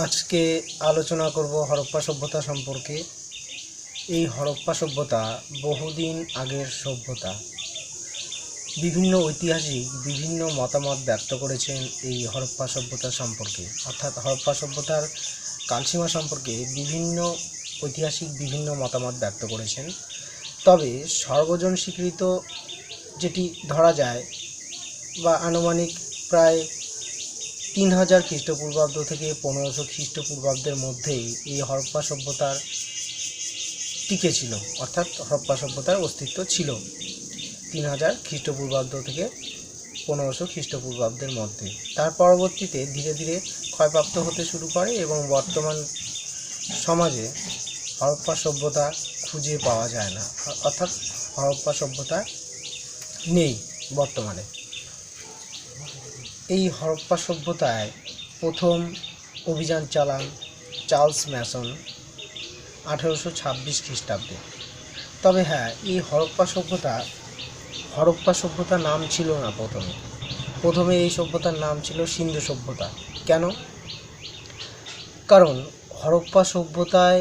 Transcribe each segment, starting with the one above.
আজকে আলোচনা করব হরপ্পা সভ্যতা সম্পর্কে। এই হরপ্পা সভ্যতা বহুদিন আগের সভ্যতা। বিভিন্ন ঐতিহাসিক বিভিন্ন মতামত ব্যক্ত করেছেন এই হরপ্পা সভ্যতা সম্পর্কে, অর্থাৎ হরপ্পা সভ্যতার কালসীমা সম্পর্কে বিভিন্ন ঐতিহাসিক বিভিন্ন মতামত ব্যক্ত করেছেন। তবে সর্বজন স্বীকৃত যেটি ধরা যায় বা আনুমানিক প্রায় 3000 খ্রিস্টপূর্বাব্দ থেকে 1500 খ্রিস্টপূর্বাব্দের মধ্যেই এই হরপ্পা সভ্যতার টিকে ছিল, অর্থাৎ হরপ্পা সভ্যতার অস্তিত্ব ছিল 3000 খ্রিস্টপূর্বাব্দ থেকে 1500 খ্রিস্টপূর্বাব্দের মধ্যে। তার পরবর্তীতে ধীরে ধীরে ক্ষয়প্রাপ্ত হতে শুরু করে এবং বর্তমান সমাজে হরপ্পা সভ্যতা খুঁজে পাওয়া যায় না, অর্থাৎ হরপ্পা সভ্যতা নেই বর্তমানে। এই হরপ্পা সভ্যতায় প্রথম অভিযান চালান চার্লস ম্যাসন 1826 খ্রিস্টাব্দে। তবে হ্যাঁ, এই হরপ্পা সভ্যতার নাম ছিল না প্রথমে এই সভ্যতার নাম ছিল সিন্ধু সভ্যতা। কেন? কারণ হরপ্পা সভ্যতায়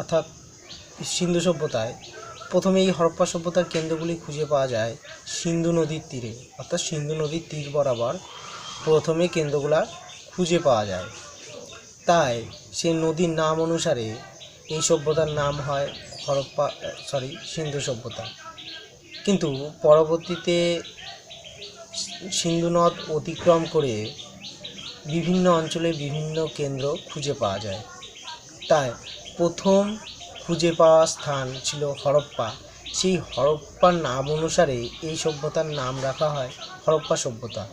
অর্থাৎ সিন্ধু সভ্যতায় প্রথমে এই হরপ্পা সভ্যতার কেন্দ্রগুলি খুঁজে পাওয়া যায় সিন্ধু নদীর তীরে, অর্থাৎ সিন্ধু নদীর তীর বরাবর প্রথমে কেন্দ্রগুলা খুঁজে পাওয়া যায়। তাই সেই নদীর নাম অনুসারে এই সভ্যতার নাম হয় সিন্ধু সভ্যতা। কিন্তু পরবর্তীতে সিন্ধু নদ অতিক্রম করে বিভিন্ন অঞ্চলে বিভিন্ন কেন্দ্র খুঁজে পাওয়া যায়। তাই প্রথম খুঁজে পাওয়া স্থান ছিল হরপ্পা। সেই হরপ্পার নাম অনুসারে এই সভ্যতার নাম রাখা হয় হরপ্পা সভ্যতা।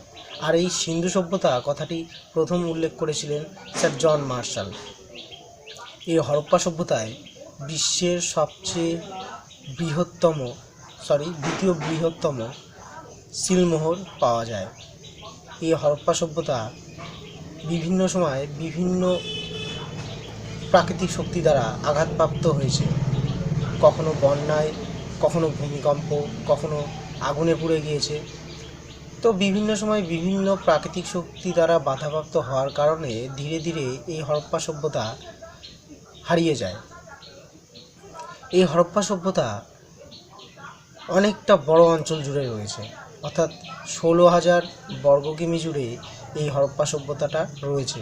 আর এই সিন্ধু সভ্যতা কথাটি প্রথম উল্লেখ করেছিলেন স্যার জন মার্শাল। এই হরপ্পা সভ্যতায় বিশ্বের সবচেয়ে দ্বিতীয় বৃহত্তম সিলমোহর পাওয়া যায়। এই হরপ্পা সভ্যতা বিভিন্ন সময় বিভিন্ন প্রাকৃতিক শক্তি দ্বারা আঘাতপ্রাপ্ত হয়েছে, কখনো বন্যায়, কখনো ভূমিকম্প, কখনো আগুনে পুড়ে গিয়েছে। তো বিভিন্ন সময় বিভিন্ন প্রাকৃতিক শক্তি দ্বারা বাধাপ্রাপ্ত হওয়ার কারণে ধীরে ধীরে এই হরপ্পা সভ্যতা হারিয়ে যায়। এই হরপ্পা সভ্যতা অনেকটা বড় অঞ্চল জুড়ে রয়েছে, অর্থাৎ 16,000 বর্গ কিমি জুড়ে এই হরপ্পা সভ্যতাটা রয়েছে,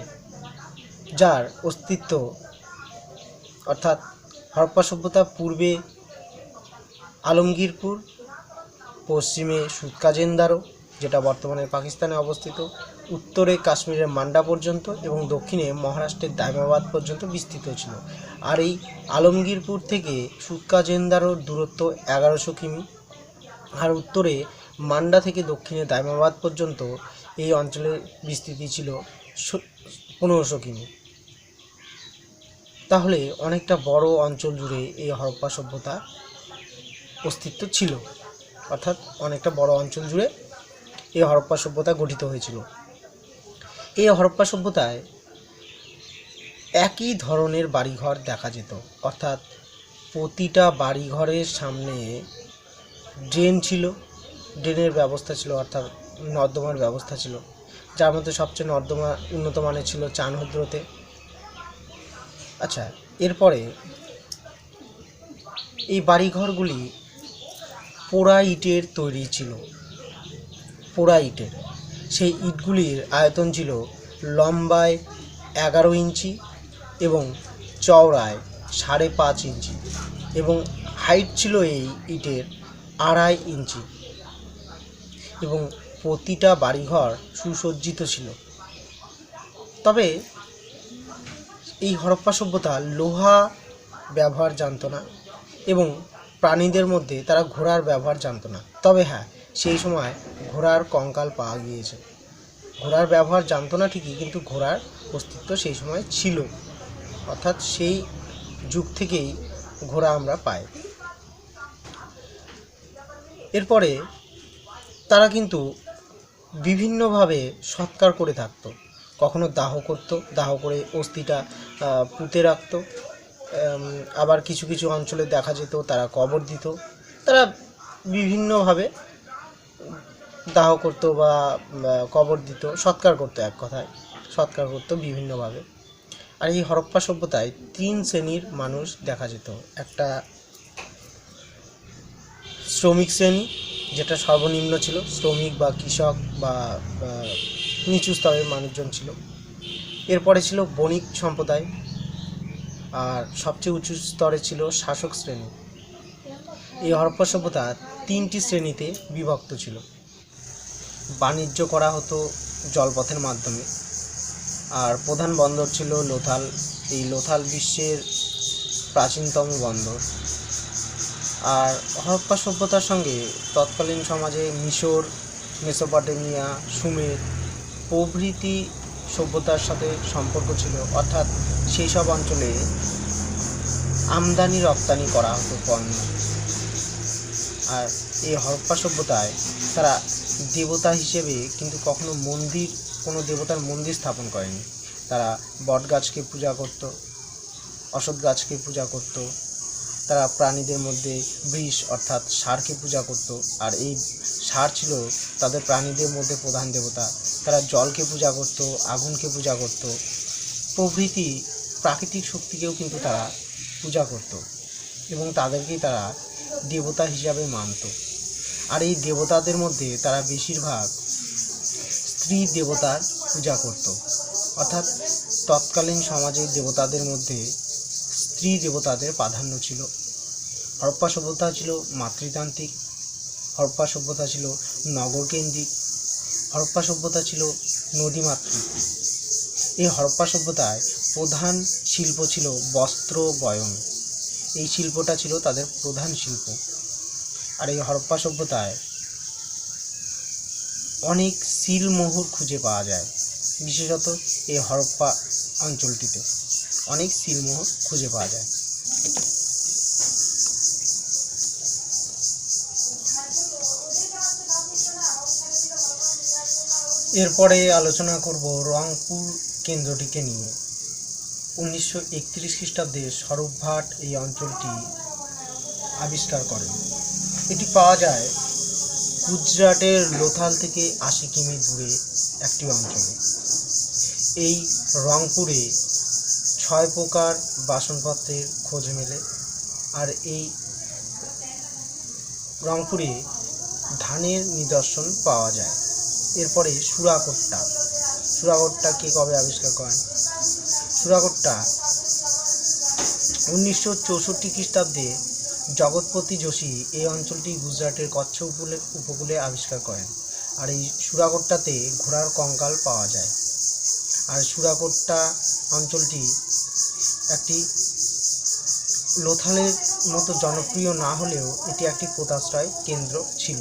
যার অস্তিত্ব অর্থাৎ হরপ্পা সভ্যতা পূর্বে আলমগীরপুর, পশ্চিমে সুতকাজেন্দারো যেটা বর্তমানে পাকিস্তানে অবস্থিত, উত্তরে কাশ্মীরের মান্ডা পর্যন্ত এবং দক্ষিণে মহারাষ্ট্রের দাইমাবাদ পর্যন্ত বিস্তৃত ছিল। আর এই আলমগীরপুর থেকে সুতকাজেন্দারোর দূরত্ব 1100 কিমি, আর উত্তরে মান্ডা থেকে দক্ষিণে দাইমাবাদ পর্যন্ত এই অঞ্চলের বিস্তৃতি ছিল 1500 কিমি। তাহলে অনেকটা বড় অঞ্চল জুড়ে এই হরপ্পা সভ্যতা অস্তিত্ব ছিল, অর্থাৎ অনেকটা বড় অঞ্চল জুড়ে এই হরপ্পা সভ্যতা গঠিত হয়েছিল। এই হরপ্পা সভ্যতায় একই ধরনের বাড়িঘর দেখা যেত, অর্থাৎ প্রতিটা বাড়িঘরের সামনে ড্রেন ছিল, ড্রেনের ব্যবস্থা ছিল, অর্থাৎ নর্দমার ব্যবস্থা ছিল, যার মধ্যে সবচেয়ে নর্দমা উন্নত মানের ছিল চানহদ্রতে। আচ্ছা, এরপরে এই বাড়িঘরগুলি পোড়া ইটের তৈরি ছিল। পোড়া ইটের সেই ইটগুলির আয়তন ছিল লম্বায় 11 ইঞ্চি এবং চওড়ায় 5.5 ইঞ্চি এবং হাইট ছিল এই ইটের 2.5 ইঞ্চি এবং প্রতিটা বাড়িঘর সুসজ্জিত ছিল। তবে এই হরপ্পা সভ্যতা লোহা ব্যবহার জানত না এবং প্রাণীদের মধ্যে তারা ঘোড়ার ব্যবহার জানত না। তবে হ্যাঁ, সেই সময় ঘোড়ার কঙ্কাল পাওয়া গিয়েছে। ঘোড়ার ব্যবহার জানতো না ঠিকই, কিন্তু ঘোড়ার অস্তিত্ব সেই সময় ছিল, অর্থাৎ সেই যুগ থেকেই ঘোড়া আমরা পাই। এরপরে তারা কিন্তু বিভিন্নভাবে সৎকার করে থাকতো, কখনো দাহ করত, দাহ করে অস্থিটা পুঁতে রাখত, আবার কিছু কিছু অঞ্চলে দেখা যেত তারা কবর দিত। তারা বিভিন্নভাবে দাহ করতো বা কবর দিত, সৎকার করতো, এক কথায় সৎকার করতো বিভিন্নভাবে। আর এই হরপ্পা সভ্যতায় 3 শ্রেণীর মানুষ দেখা যেত। একটা শ্রমিক শ্রেণী, যেটা সর্বনিম্ন ছিল, শ্রমিক বা কৃষক বা নিচু স্তরের মানুষজন ছিল। এরপরে ছিল বণিক সম্প্রদায়, আর সবচেয়ে উঁচু স্তরে ছিল শাসক শ্রেণী। এই হরপ্পা সভ্যতা 3টি শ্রেণীতে বিভক্ত ছিল। বাণিজ্য করা হতো জলপথের মাধ্যমে, আর প্রধান বন্দর ছিল লোথাল। এই লোথাল বিশ্বের প্রাচীনতম বন্দর। আর হরপ্পা সভ্যতার সঙ্গে তৎকালীন সমাজে মিশর, মেসোপটেমিয়া, সুমের প্রভৃতি সভ্যতার সাথে সম্পর্ক ছিল। অর্থাৎ সেই সব অঞ্চলে আমদানি রপ্তানি করা হতো পণ্য। আর এই হরপ্পা সভ্যতায় তারা দেবতা হিসেবে কিন্তু কখনো কোনো দেবতার মন্দির স্থাপন করেনি। তারা বট গাছকে পূজা করত, অশ্বত্থ গাছকে পূজা করত। তারা প্রাণীদের মধ্যে বৃষ অর্থাৎ ষাঁড়কে পূজা করত, আর এই ষাঁড় ছিল তাদের প্রাণীদের মধ্যে প্রধান দেবতা। তারা জলকে পূজা করত, আগুনকে পূজা করত, প্রভৃতি প্রাকৃতিক শক্তিকেও কিন্তু তারা পূজা করত এবং তাদেরকেই তারা দেবতা হিসাবে মানত। আর এই দেবতাদের মধ্যে তারা বেশিরভাগ স্ত্রী দেবতার পূজা করত। অর্থাৎ তৎকালীন সমাজের দেবতাদের মধ্যে স্ত্রী দেবতাদের প্রাধান্য ছিল। হরপ্পা সভ্যতা ছিল মাতৃতান্ত্রিক, হরপ্পা সভ্যতা ছিল নগরকেন্দ্রিক, হরপ্পা সভ্যতা ছিল নদীমাতৃক। এই হরপ্পা সভ্যতায় প্রধান শিল্প ছিল বস্ত্র বয়ন। এই শিল্পটা ছিল তাদের প্রধান শিল্প। আর এই হরপ্পা সভ্যতায় অনেক সিলমোহর খুঁজে পাওয়া যায়। বিশেষত এই হরপ্পা অঞ্চলটিতে অনেক সিলমোহর খুঁজে পাওয়া যায়। এরপরে আলোচনা করব রংপুর কেন্দ্রটিকে নিয়ে। 1931 খ্রিস্টাব্দে স্বরূপ ভাট এই অঞ্চলটি আবিষ্কার করেন। এটি পাওয়া যায় গুজরাটের লোথাল থেকে 80 কিমি দূরে একটি অঞ্চলে। এই রংপুরে 6 প্রকার বাসনপত্রের খোঁজ মেলে। আর এই রংপুরে ধানের নিদর্শন পাওয়া যায়। এরপরে সুরাকোট্টা কে কবে আবিষ্কার করেন? সুরাকোট্টা 1964 খ্রিস্টাব্দে জগৎপতি যোশী এই অঞ্চলটি গুজরাটের কচ্ছ উপকূলে আবিষ্কার করেন। আর এই সুরাকোট্টাতে ঘোড়ার কঙ্কাল পাওয়া যায়। আর সুরাকোট্টা অঞ্চলটি একটি লোথালের মতো জনপ্রিয় না হলেও এটি একটি পোতাশ্রয় কেন্দ্র ছিল।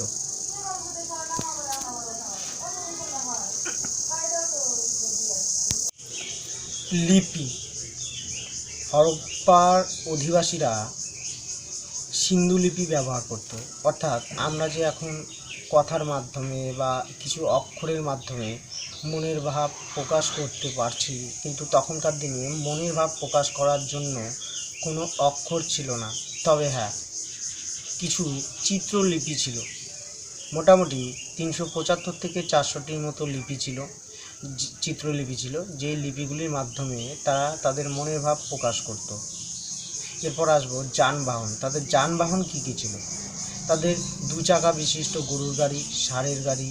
লিপি। হরপ্পার অধিবাসীরা সিন্ধু লিপি ব্যবহার করত। অর্থাৎ আমরা যে এখন কথার মাধ্যমে বা কিছু অক্ষরের মাধ্যমে মনের ভাব প্রকাশ করতে পারছি, কিন্তু তখনকার দিনে মনের ভাব প্রকাশ করার জন্য কোনো অক্ষর ছিল না। তবে হ্যাঁ, কিছু চিত্রলিপি ছিল। মোটামুটি 375 থেকে 400টির মতো লিপি ছিল, চিত্রলিপি ছিল, যে লিপিগুলির মাধ্যমে তারা তাদের মনের ভাব প্রকাশ করত। এরপর আসবো যানবাহন। তাদের যানবাহন কী কী ছিল? তাদের 2 চাকা বিশিষ্ট গরুর গাড়ি, ষাঁড়ের গাড়ি,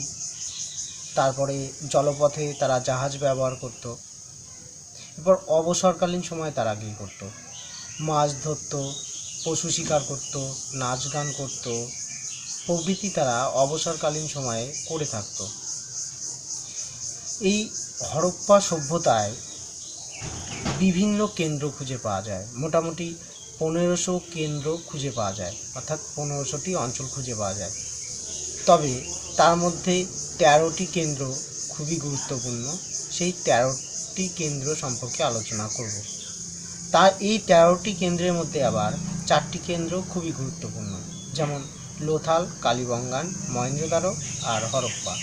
তারপরে জলপথে তারা জাহাজ ব্যবহার করত। এরপর অবসরকালীন সময় তারা কী করত? মাছ ধরত, পশু শিকার করত, নাচ গান করত, প্রভৃতি তারা অবসরকালীন সময়ে করে থাকত। এই হরপ্পা সভ্যতায় বিভিন্ন কেন্দ্র খুঁজে পাওয়া যায়। মোটামুটি 1500 কেন্দ্র খুঁজে পাওয়া যায়, অর্থাৎ 1500টি অঞ্চল খুঁজে পাওয়া যায়। তবে তার মধ্যে 13টি কেন্দ্র খুবই গুরুত্বপূর্ণ। সেই 13টি কেন্দ্র সম্পর্কে আলোচনা করব। তা এই 13টি কেন্দ্রের মধ্যে আবার 4টি কেন্দ্র খুবই গুরুত্বপূর্ণ, যেমন লোথাল, কালীবঙ্গান, মহেঞ্জোদারো আর হরপ্পা।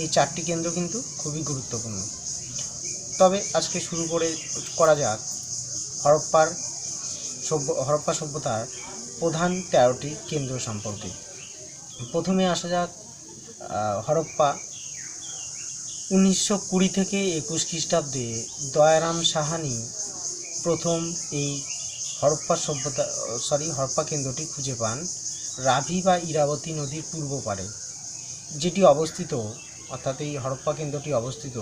এই 4টি কেন্দ্র কিন্তু খুবই গুরুত্বপূর্ণ। তবে আজকে শুরু করা যাক হরপ্পা সভ্যতার প্রধান 13টি কেন্দ্র সম্পর্কে। প্রথমে আসা যাক হরপ্পা 1920 থেকে 21 খ্রিস্টাব্দে দয়ারাম সাহানি প্রথম এই হরপ্পা কেন্দ্রটি খুঁজে পান রাভি বা ইরাবতী নদীর পূর্ব পারে, যেটি অবস্থিত, অর্থাৎ এই হরপ্পা কেন্দ্রটি অবস্থিত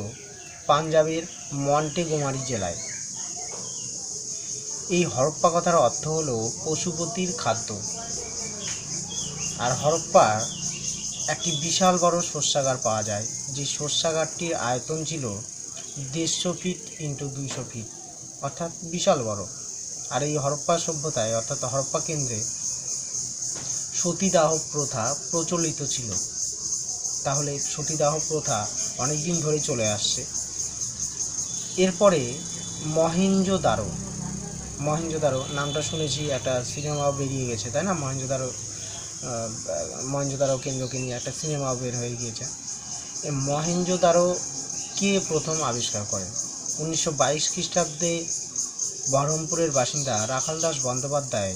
পাঞ্জাবের মন্টেগোমারি জেলায়। এই হরপ্পা কথার অর্থ হলো পশুপতির খাদ্য। আর হরপ্পার একটি বিশাল বড় শস্যাগার পাওয়া যায়, যে শস্যাগারটির আয়তন ছিল 150 ফিট ইন্টু 200 ফিট, অর্থাৎ বিশাল বড়। আর এই হরপ্পা সভ্যতায়, অর্থাৎ হরপ্পা কেন্দ্রে সতীদাহ প্রথা প্রচলিত ছিল। তাহলে সতীদাহ প্রথা অনেক দিন ধরে চলে আসছে। এরপরে মহেঞ্জোদারো নামটা শুনেছি, একটা সিনেমাও বেরিয়ে গেছে, তাই না? মহেঞ্জোদারো কেন্দ্রকে নিয়ে একটা সিনেমাও বের হয়ে গিয়েছে। এই মহেঞ্জোদারো কে প্রথম আবিষ্কার করেন? 1922 খ্রিস্টাব্দে বহরমপুরের বাসিন্দা রাখাল দাস বন্দ্যোপাধ্যায়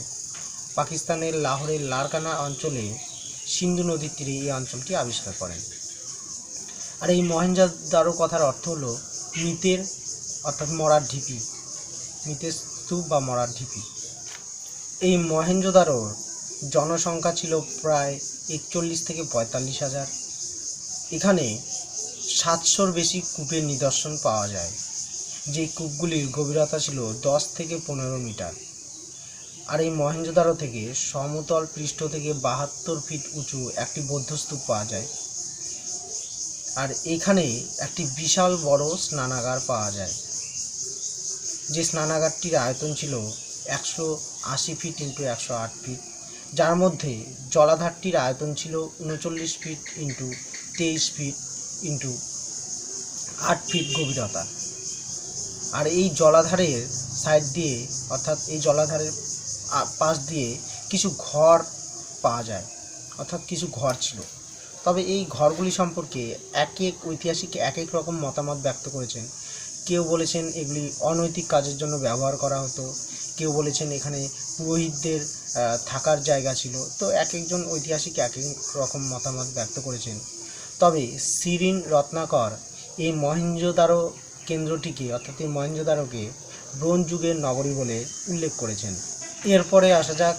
পাকিস্তানের লাহোরের লারকানা অঞ্চলে সিন্ধু নদীর তীরে এই অঞ্চলটি আবিষ্কার করেন। আর এই মহেঞ্জোদারো কথার অর্থ হলো মৃতের, অর্থাৎ মরার ঢিপি, মৃতের স্তূপ বা মরার ঢিপি। এই মহেঞ্জোদারোর জনসংখ্যা ছিল প্রায় 41 থেকে 45 হাজার। এখানে 700-র বেশি কূপের নিদর্শন পাওয়া যায়, যে কূপগুলির গভীরতা ছিল 10 থেকে 15 মিটার। আর এই মহেঞ্জোদারো থেকে সমতল পৃষ্ঠ থেকে 72 ফিট উঁচু একটি বৌদ্ধস্তূপ পাওয়া যায়। আর এখানে একটি বিশাল বড় স্নানাগার পাওয়া যায়, যে স্নানাগারটির আয়তন ছিল 180 ফিট ইন্টু 108 ফিট, যার মধ্যে জলাধারটির আয়তন ছিল 39 feet into 23 feet into 8 feet গভীরতা। আর এই জলাধারের সাইড দিয়ে, অর্থাৎ এই জলাধারের পাশ দিয়ে কিছু ঘর পাওয়া যায়, অর্থাৎ কিছু ঘর ছিল। তবে এই ঘরগুলি সম্পর্কে এক এক ঐতিহাসিক এক এক রকম মতামত ব্যক্ত করেছেন। কেউ বলেছেন এগুলি অনৈতিক কাজের জন্য ব্যবহার করা হতো, কেউ বলেছেন এখানে পুরোহিতদের থাকার জায়গা ছিল। তো এক একজন ঐতিহাসিক এক এক রকম মতামত ব্যক্ত করেছেন। তবে শিরিন রত্নাকর এই মহেঞ্জোদারো কেন্দ্রটিকে, অর্থাৎ এই মহেঞ্জোদারোকে ব্রোঞ্জ যুগের নগরী বলে উল্লেখ করেছেন। এরপরে আসা যাক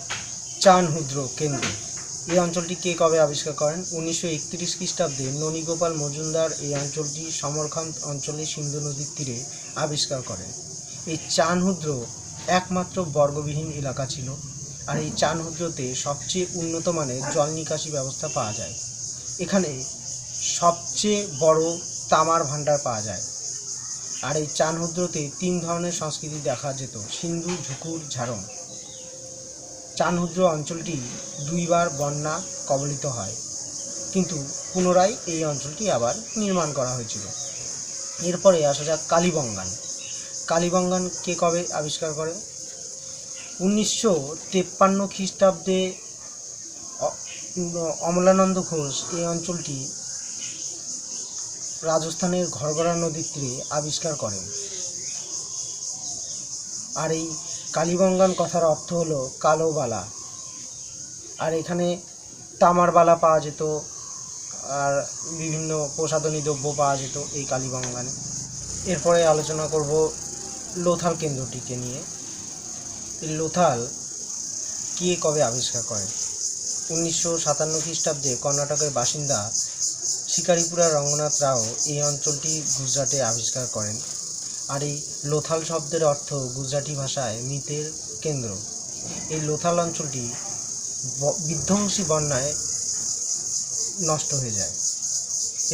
চানহুদ্র কেন্দ্র। এই অঞ্চলটি কে কবে আবিষ্কার করেন? 1931 খ্রিস্টাব্দে ননীগোপাল মজুমদার এই অঞ্চলটি সমরখান্দ অঞ্চলে সিন্ধু নদীর তীরে আবিষ্কার করেন। এই চানহুদ্র একমাত্র বর্গবিহীন এলাকা ছিল। আর এই চানহুদ্রতে সবচেয়ে উন্নত মানের জল নিকাশি ব্যবস্থা পাওয়া যায়। এখানে সবচেয়ে বড় তামার ভাণ্ডার পাওয়া যায়। আর এই চানহুদ্রতে 3 ধরনের সংস্কৃতি দেখা যেত: সিন্ধু, ঝুকুর, ঝাড়ং। চানহুদ্র অঞ্চলটি 2 বার বন্যা কবলিত হয়, কিন্তু পুনরায় এই অঞ্চলটি আবার নির্মাণ করা হয়েছিল। এরপরে আসা যাক কালীবঙ্গান কে কবে আবিষ্কার করে? 1953 খ্রিস্টাব্দে অমলানন্দ ঘোষ এই অঞ্চলটি রাজস্থানের ঘরগড়া নদীর তীরে আবিষ্কার করেন। আর এই কালীবঙ্গান কথার অর্থ হলো কালো বালা। আর এখানে তামার বালা পাওয়া যেত, আর বিভিন্ন প্রসাধনী দ্রব্য পাওয়া যেত এই কালীবঙ্গানে। এরপরে আলোচনা করব লোথাল কেন্দ্রটিকে নিয়ে। এই লোথাল কে কবে আবিষ্কার করেন? 1957 খ্রিস্টাব্দে কর্ণাটকের বাসিন্দা শিকারিপুরা রঙ্গনাথ রাও এই অঞ্চলটি গুজরাটে আবিষ্কার করেন। আর এই লোথাল শব্দের অর্থ গুজরাটি ভাষায় মৃতের কেন্দ্র। এই লোথাল অঞ্চলটি বিধ্বংসী বন্যায় নষ্ট হয়ে যায়।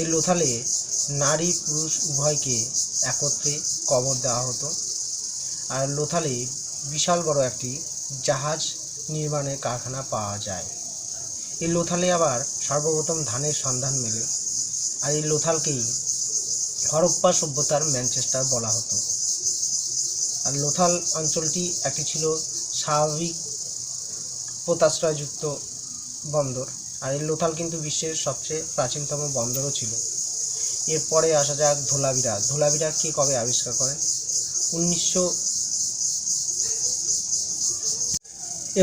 এই লোথালে নারী পুরুষ উভয়কে একত্রে কবর দেওয়া হতো। আর লোথালে বিশাল বড় একটি জাহাজ নির্মাণের কারখানা পাওয়া যায়। এই লোথালে আবার সর্বপ্রথম ধানের সন্ধান মেলে। আর এই লোথালকেই হরপ্পা সভ্যতার ম্যানচেস্টার বলা হতো। আর লোথাল অঞ্চলটি একটি ছিল স্বাভাবিক পোতাশ্রয়যুক্ত বন্দর। আর এই লোথাল কিন্তু বিশ্বের সবচেয়ে প্রাচীনতম বন্দরও ছিল। এরপরে আসা যাক ধোলাভিরা কে কবে আবিষ্কার করেন?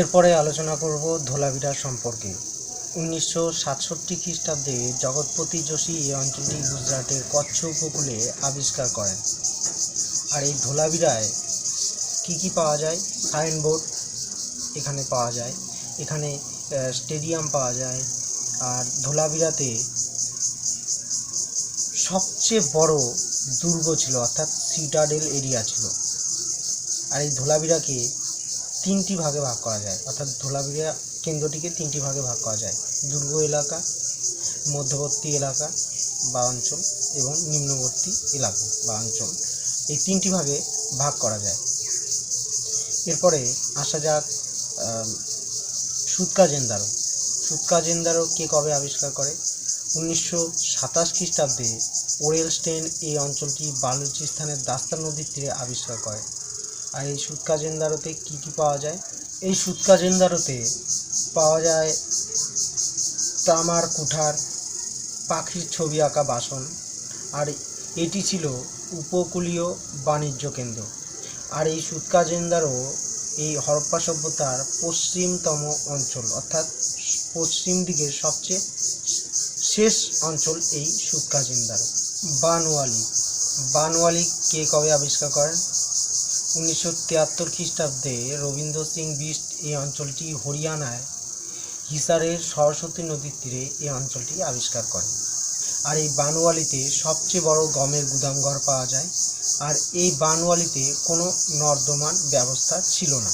এরপরে আলোচনা করব ধোলাভিরা সম্পর্কে। 1967 খ্রিস্টাব্দে জগৎপতি যোশী এই অঞ্চলটি গুজরাটের কচ্ছ উপকূলে আবিষ্কার করেন। আর এই ধোলাভিরায় কী কী পাওয়া যায়? সাইনবোর্ড এখানে পাওয়া যায়, এখানে স্টেডিয়াম পাওয়া যায়। আর ধোলাভিরাতে সবচেয়ে বড় দুর্গ ছিল, অর্থাৎ সিটাডেল এরিয়া ছিল। আর এই ধোলাভিরাকে তিনটি ভাগে ভাগ করা যায়, অর্থাৎ ধোলাভিরা কেন্দ্রটিকে তিনটি ভাগে ভাগ করা যায়: দুর্গ এলাকা, মধ্যবর্তী এলাকা বা অঞ্চল এবং নিম্নবর্তী এলাকা বা অঞ্চল। এই তিনটি ভাগে ভাগ করা যায়। এরপরে আসা যাক সুতকাজেন্দারো। সুতকাজেন্দারো কে কবে আবিষ্কার করে? 1927 খ্রিস্টাব্দে ওরেলস্টেন এই অঞ্চলটি বালুচিস্তানের দাস্তা নদীর তীরে আবিষ্কার করে। আর এই সুতকাজেন্দারোতে কী কী পাওয়া যায়? এই সুতকাজেন্দারোতে পাওয়া যায় তামার কুঠার, পাখির ছবি আঁকা বাসন। আর এটি ছিল উপকূলীয় বাণিজ্য কেন্দ্র। আর এই সুতকাজেন্দারো এই হরপ্পা সভ্যতার পশ্চিমতম অঞ্চল, অর্থাৎ পশ্চিম দিকের সবচেয়ে শেষ অঞ্চল এই সুতকাজেন্দারো। বানওয়ালি কে কবে আবিষ্কার করেন? 1973 খ্রিস্টাব্দে রবীন্দ্র সিং বিস্ট এই অঞ্চলটি হরিয়ানায় হিসারের সরস্বতী নদীর তীরে এই অঞ্চলটি আবিষ্কার করেন। আর এই বানওয়ালিতে সবচেয়ে বড় গমের গুদামঘর পাওয়া যায়। আর এই বানওয়ালিতে কোনো নর্দমার ব্যবস্থা ছিল না।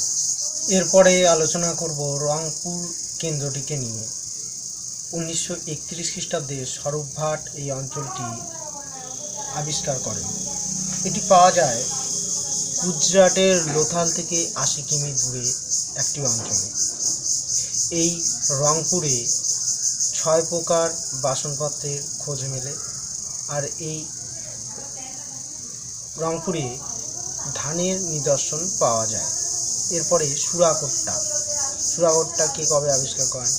এরপরে আলোচনা করব রংপুর কেন্দ্রটিকে নিয়ে। 1931 খ্রিস্টাব্দে স্বরূপ ভাট এই অঞ্চলটি আবিষ্কার করেন। এটি পাওয়া যায় গুজরাটের লোথাল থেকে 80 কিমি দূরে একটি অঞ্চলে। এই রংপুরে 6 প্রকার বাসনপত্রের খোঁজ মেলে। আর এই রংপুরে ধানের নিদর্শন পাওয়া যায়। এরপরে সুরাকোট্টা কে কবে আবিষ্কার করেন?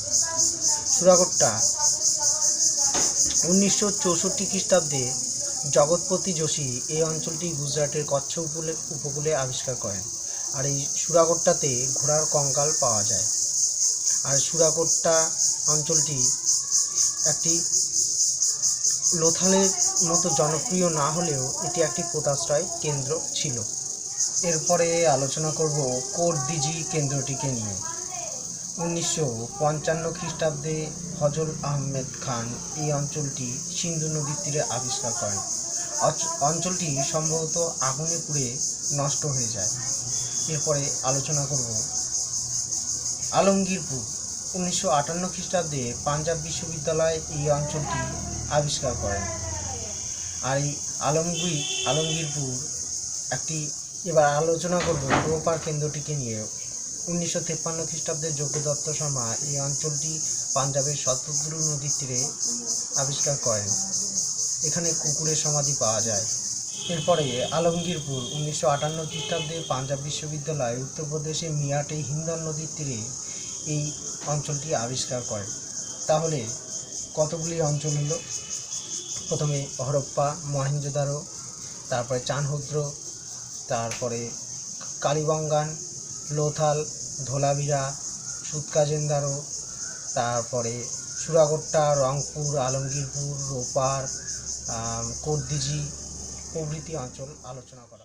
সুরাকোট্টা 1964 খ্রিস্টাব্দে জগৎপতি যোশী এই অঞ্চলটি গুজরাটের কচ্ছ উপকূলে আবিষ্কার করেন। আর এই সুরাকোট্টাতে ঘোড়ার কঙ্কাল পাওয়া যায়। আর সুরাকোট্টা অঞ্চলটি একটি লোথালের মতো জনপ্রিয় না হলেও এটি একটি পোতাশ্রয় কেন্দ্র ছিল। এরপরে আলোচনা করব কোটদিজি কেন্দ্রটিকে নিয়ে। 1955 খ্রিস্টাব্দে ফজল আহমেদ খান এই অঞ্চলটি সিন্ধু নদীর তীরে আবিষ্কার করেন। অঞ্চলটি সম্ভবত আগুনে পুড়ে নষ্ট হয়ে যায়। এরপরে আলোচনা করব আলমগীরপুর। 1958 খ্রিস্টাব্দে পাঞ্জাব বিশ্ববিদ্যালয় এই অঞ্চলটি আবিষ্কার করেন। আর এই আলমগীরপুর একটি। এবার আলোচনা করব রোপার কেন্দ্রটিকে নিয়ে। 1953 খ্রিস্টাব্দে যজ্ঞদত্ত শর্মা এই অঞ্চলটি পাঞ্জাবের শতদ্রু নদীর তীরে আবিষ্কার করেন। এখানে কুকুরের সমাধি পাওয়া যায়। এরপরে আলমগীরপুর 1958 খ্রিস্টাব্দে পাঞ্জাব বিশ্ববিদ্যালয় উত্তরপ্রদেশে মিয়াটে হিন্দন নদীর তীরে এই অঞ্চলটি আবিষ্কার করেন। তাহলে কতগুলি অঞ্চল হলো? প্রথমে হরপ্পা, মহেঞ্জোদারো, তারপরে চানহদ্র, তারপরে কালীবঙ্গান, লোথাল, ধোলাভিরা, সুতকাজেন্দারো, তারপরে সুরাকোট্টা, রংপুর, আলমগীরপুর, রোপার, কোটদিজি প্রভৃতি অঞ্চল আলোচনা করা।